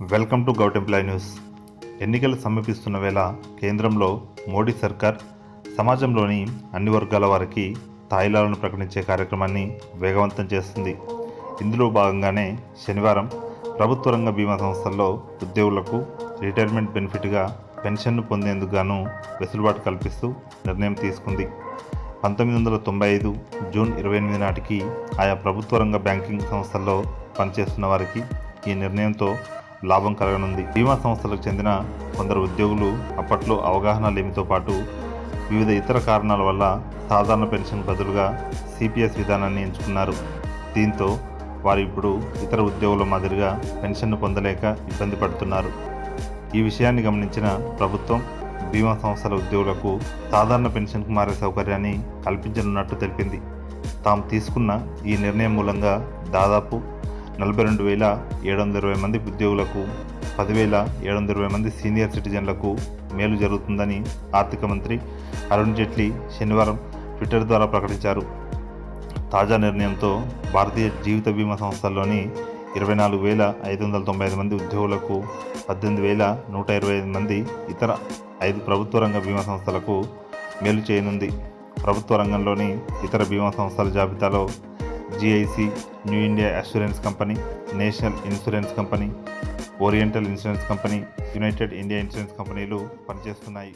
Welcome to govt employee news. ఎన్నికలు సమీపిస్తున్న వేళ కేంద్రంలో మోడీ సర్కార్ సమాజంలోని అన్ని వర్గాల వారికి తాయిలాలను ప్రకటించే కార్యక్రమాన్ని వేగవంతం చేస్తుంది. ఇందులో భాగంగానే శనివారం ప్రభుత్వ రంగ బీమా సంస్థల్లో ఉద్యోగులకు రిటైర్మెంట్ బెనిఫిట్గా పెన్షన్ను పొందేందుకు గాను వెసులుబాటు కల్పిస్తూ నిర్ణయం తీసుకుంది. 1995 జూన్ 28 నాటికి ఆయా ప్రభుత్వ రంగ బ్యాంకింగ్ సంస్థల్లో పనిచేస్తున్న వారికి ఈ నిర్ణయంతో లాభం కలగనుంది. బీమా సంస్థలకు చెందిన కొందరు ఉద్యోగులు అప్పట్లో అవగాహన లేమితో పాటు వివిధ ఇతర కారణాల వల్ల సాధారణ పెన్షన్ బదులుగా సిపిఎస్ విధానాన్ని ఎంచుకున్నారు. దీంతో వారు ఇప్పుడు ఇతర ఉద్యోగుల మాదిరిగా పెన్షన్ను పొందలేక ఇబ్బంది పడుతున్నారు. ఈ విషయాన్ని గమనించిన ప్రభుత్వం బీమా సంస్థల ఉద్యోగులకు సాధారణ పెన్షన్కు మారే సౌకర్యాన్ని కల్పించనున్నట్టు తెలిపింది. తాము తీసుకున్న ఈ నిర్ణయం మూలంగా దాదాపు 42,720 మంది ఉద్యోగులకు 10,720 మంది సీనియర్ సిటిజన్లకు మేలు జరుగుతుందని ఆర్థిక మంత్రి అరుణ్ జైట్లీ శనివారం ట్విట్టర్ ద్వారా ప్రకటించారు. తాజా నిర్ణయంతో భారతీయ జీవిత బీమా సంస్థల్లోని 24,595 మంది ఉద్యోగులకు, 18,125 మంది ఇతర 5 ప్రభుత్వ రంగ బీమా సంస్థలకు మేలు చేయనుంది. ప్రభుత్వ రంగంలోని ఇతర బీమా సంస్థల జాబితాలో GIC, new India assurance company, national insurance company, oriental insurance company, United India insurance కంపెనీలు పనిచేస్తున్నాయి.